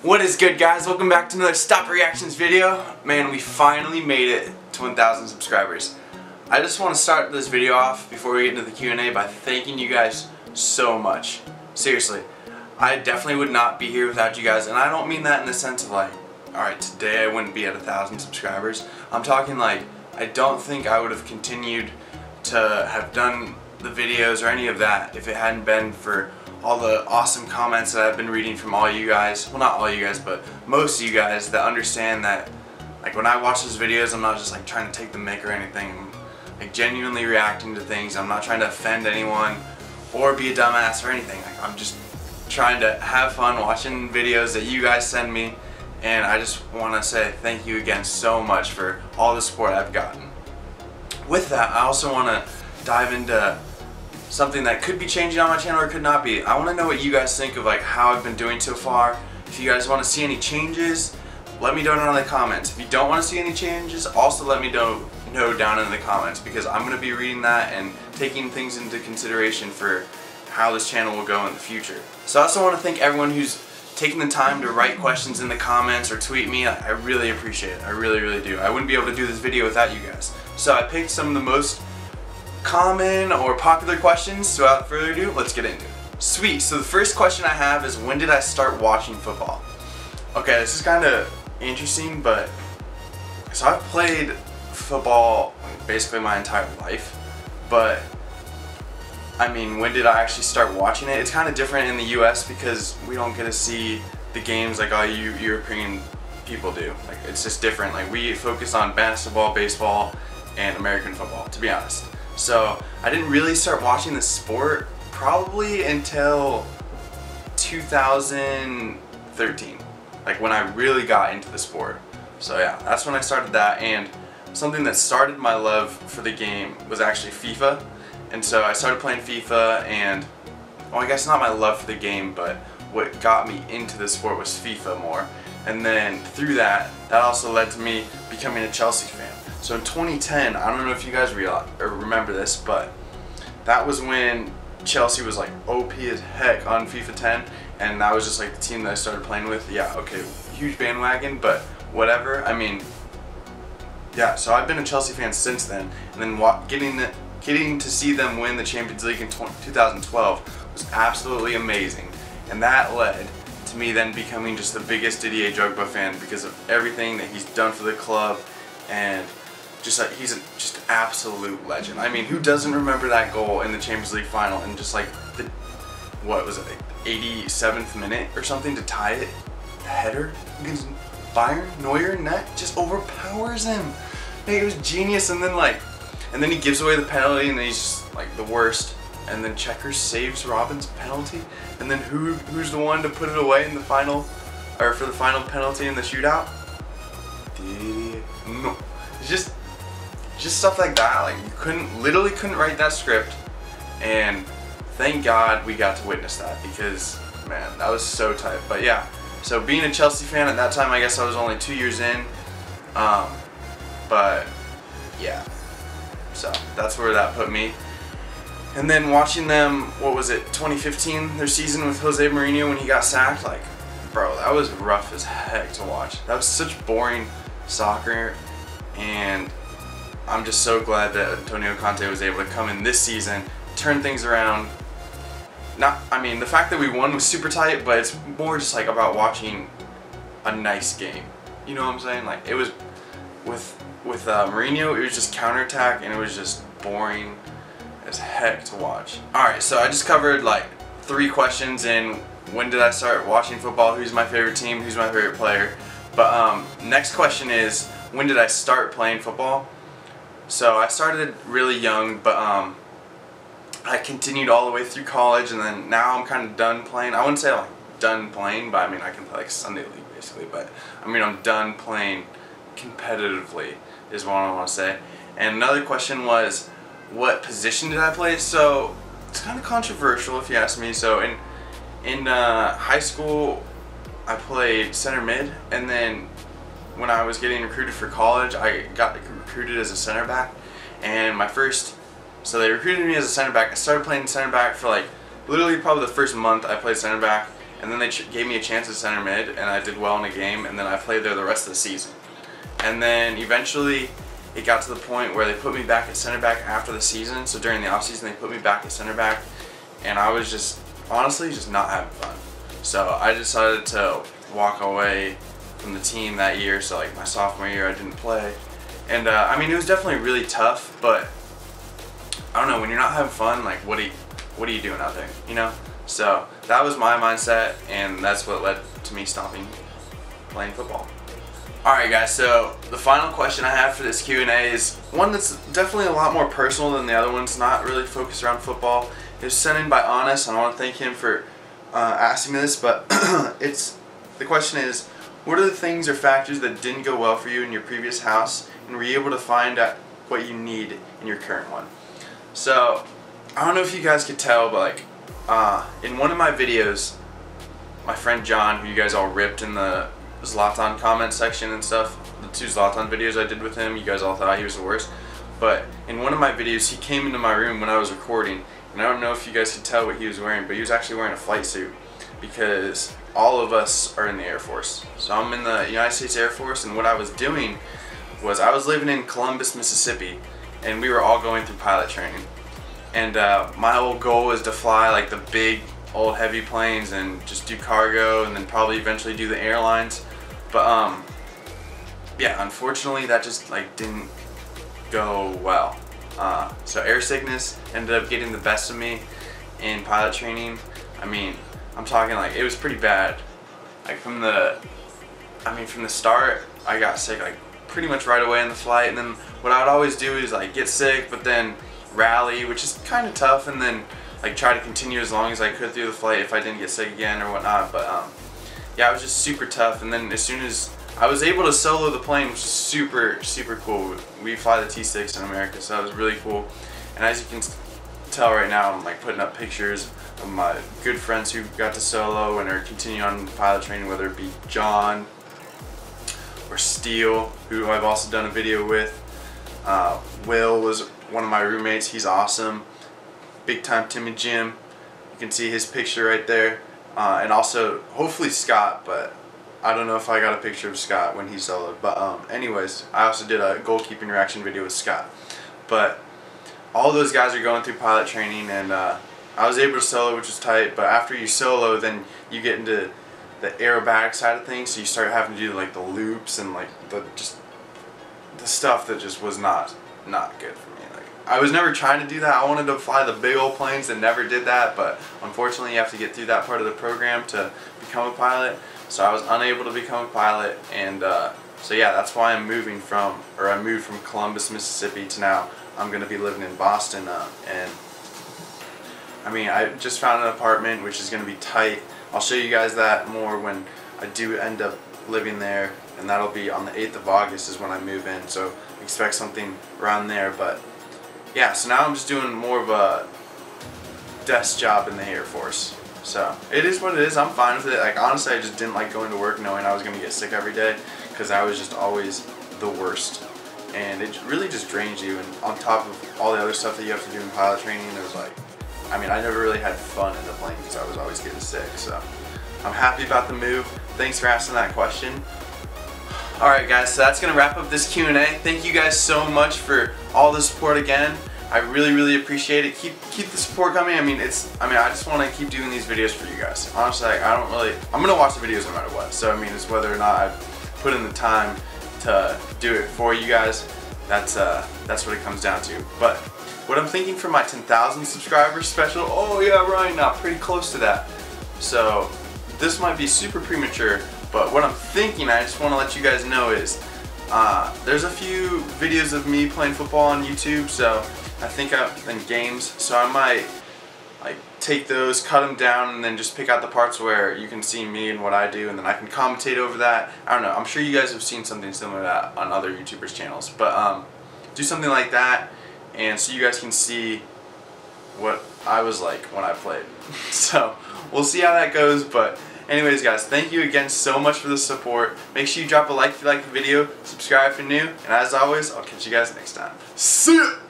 What is good, guys? Welcome back to another Stop Reactions video. Man, we finally made it to 1,000 subscribers. I just want to start this video off before we get into the Q&A by thanking you guys so much. Seriously, I definitely would not be here without you guys, and I don't mean that in the sense of like, alright, today I wouldn't be at 1,000 subscribers. I'm talking like, I don't think I would have continued to have done the videos or any of that if it hadn't been for all the awesome comments that I've been reading from all you guys. Well, not all you guys, but most of you guys that understand that, like, when I watch those videos, I'm not just like trying to take the mic or anything. I'm like genuinely reacting to things. I'm not trying to offend anyone or be a dumbass or anything. Like, I'm just trying to have fun watching videos that you guys send me, and I just want to say thank you again so much for all the support I've gotten. With that, I also want to dive into something that could be changing on my channel or could not be. I want to know what you guys think of like how I've been doing so far. If you guys want to see any changes, let me know down in the comments. If you don't want to see any changes, also let me know down in the comments, because I'm going to be reading that and taking things into consideration for how this channel will go in the future. So I also want to thank everyone who's taking the time to write questions in the comments or tweet me. I really appreciate it. I really, really do. I wouldn't be able to do this video without you guys. So I picked some of the most common or popular questions, so without further ado, let's get into it. Sweet, so the first question I have is, when did I start watching football? Okay, this is kind of interesting, but so I've played football basically my entire life, but I mean, when did I actually start watching it? It's kind of different in the US because we don't get to see the games like all you European people do. Like, it's just different. Like, we focus on basketball, baseball, and American football, to be honest. So I didn't really start watching the sport probably until 2013, like when I really got into the sport. So yeah, that's when I started that, and something that started my love for the game was actually FIFA. And so I started playing FIFA, and well, I guess not my love for the game, but what got me into the sport was FIFA more. And then through that also led to me becoming a Chelsea fan. So in 2010, I don't know if you guys remember this, but that was when Chelsea was like OP as heck on FIFA 10, and that was just like the team that I started playing with. Yeah, okay, huge bandwagon, but whatever. I mean, yeah, so I've been a Chelsea fan since then, and then getting to see them win the Champions League in 2012 was absolutely amazing, and that led to me then becoming just the biggest Didier Drogba fan because of everything that he's done for the club, and just like he's just an absolute legend. I mean, who doesn't remember that goal in the Champions League final and just like the, what was it, like 87th minute or something to tie it? The header against Bayern, Neuer net just overpowers him. Like, it was genius. And then he gives away the penalty, and then he's just like the worst. And then Checkers saves Robben's penalty, and then who's the one to put it away in the final, or for the final penalty in the shootout? No, it's just stuff like that. Like, you literally couldn't write that script, and thank God we got to witness that, because man, that was so tight. But yeah, so being a Chelsea fan at that time, I guess I was only 2 years in, but yeah, so that's where that put me. And then watching them, what was it, 2015, their season with Jose Mourinho when he got sacked, like, bro, that was rough as heck to watch. That was such boring soccer, and I'm just so glad that Antonio Conte was able to come in this season, turn things around. I mean, the fact that we won was super tight, but it's more just like about watching a nice game. You know what I'm saying? Like, it was with Mourinho, it was just counterattack, and it was just boring as heck to watch. Alright, so I just covered like 3 questions in when did I start watching football, who's my favorite team, who's my favorite player. But next question is, when did I start playing football? So I started really young, but I continued all the way through college, and then now I'm kind of done playing. I wouldn't say like done playing, but I mean I can play like Sunday League basically, but I mean I'm done playing competitively is what I want to say. And another question was, what position did I play? So it's kind of controversial if you ask me. So in high school I played center mid, and then when I was getting recruited for college, I got recruited as a center back, and so they recruited me as a center back. I started playing center back for like literally probably the first month I played center back, and then they gave me a chance at center mid, and I did well in a game, and then I played there the rest of the season. And then eventually it got to the point where they put me back at center back after the season. So during the off season they put me back at center back, and I was just honestly just not having fun. So I decided to walk away from the team that year. So like my sophomore year I didn't play, and I mean it was definitely really tough, but I don't know, when you're not having fun, like what are you doing out there, you know? So that was my mindset, and that's what led to me stopping playing football. Alright guys, so the final question I have for this Q&A is one that's definitely a lot more personal than the other ones, not really focused around football. It was sent in by Honest, and I want to thank him for asking me this, but the question is, what are the things or factors that didn't go well for you in your previous house, and were you able to find out what you need in your current one? So, I don't know if you guys could tell, but like, in one of my videos, my friend John, who you guys all ripped in the Zlatan comment section and stuff, the 2 Zlatan videos I did with him, you guys all thought he was the worst. But in one of my videos, he came into my room when I was recording, and I don't know if you guys could tell what he was wearing, but he was actually wearing a flight suit, because all of us are in the Air Force. So I'm in the United States Air Force, and what I was doing was I was living in Columbus, Mississippi, and we were all going through pilot training. And my whole goal was to fly like the big old heavy planes and just do cargo, and then probably eventually do the airlines. But yeah, unfortunately that just like didn't go well. So air sickness ended up getting the best of me in pilot training. I mean, I'm talking like it was pretty bad. Like from the start, I got sick like pretty much right away in the flight, and then what I would always do is like get sick, but then rally, which is kind of tough, and then like try to continue as long as I could through the flight if I didn't get sick again or whatnot. But yeah, it was just super tough. And then as soon as I was able to solo the plane, which is super cool. We fly the T6 in America, so that was really cool. And as you can tell right now, I'm like putting up pictures of my good friends who got to solo and are continuing on pilot training, whether it be John or Steele, who I've also done a video with. Will was one of my roommates. He's awesome. Big time Timmy Jim. You can see his picture right there. And also, hopefully Scott, but I don't know if I got a picture of Scott when he soloed. But anyways, I also did a goalkeeping reaction video with Scott. But all those guys are going through pilot training, and I was able to solo, which was tight. But after you solo, then you get into the aerobatic side of things, so you start having to do like the loops and like the stuff that just was not good for me. Like, I was never trying to do that. I wanted to fly the big old planes and never did that, but unfortunately you have to get through that part of the program to become a pilot. So I was unable to become a pilot, and so yeah, that's why I moved from Columbus, Mississippi to now I'm going to be living in Boston, and I mean, I just found an apartment which is going to be tight. I'll show you guys that more when I do end up living there, and that'll be on the 8th of August is when I move in, so expect something around there. But yeah, so now I'm just doing more of a desk job in the Air Force. So it is what it is. I'm fine with it. Like, honestly, I just didn't like going to work knowing I was going to get sick every day, because I was just always the worst, and it really just drains you. And on top of all the other stuff that you have to do in pilot training, there's like, I mean, I never really had fun in the plane because I was always getting sick. So I'm happy about the move. Thanks for asking that question. Alright guys, so that's going to wrap up this Q&A. Thank you guys so much for all the support again. I really appreciate it. Keep the support coming. I mean, I just want to keep doing these videos for you guys. Honestly, I'm going to watch the videos no matter what. So I mean, it's whether or not I put in the time to do it for you guys. That's what it comes down to. But what I'm thinking for my 10,000 subscribers special, oh yeah, Ryan, not pretty close to that. So this might be super premature, but what I'm thinking, I just want to let you guys know is, there's a few videos of me playing football on YouTube, so I think in games, so I might like take those, cut them down, and then just pick out the parts where you can see me and what I do, and then I can commentate over that. I don't know, I'm sure you guys have seen something similar to that on other YouTubers' channels, but do something like that, and so you guys can see what I was like when I played. So we'll see how that goes, but anyways guys, thank you again so much for the support. Make sure you drop a like if you like the video, subscribe if you're new, and as always, I'll catch you guys next time. See ya!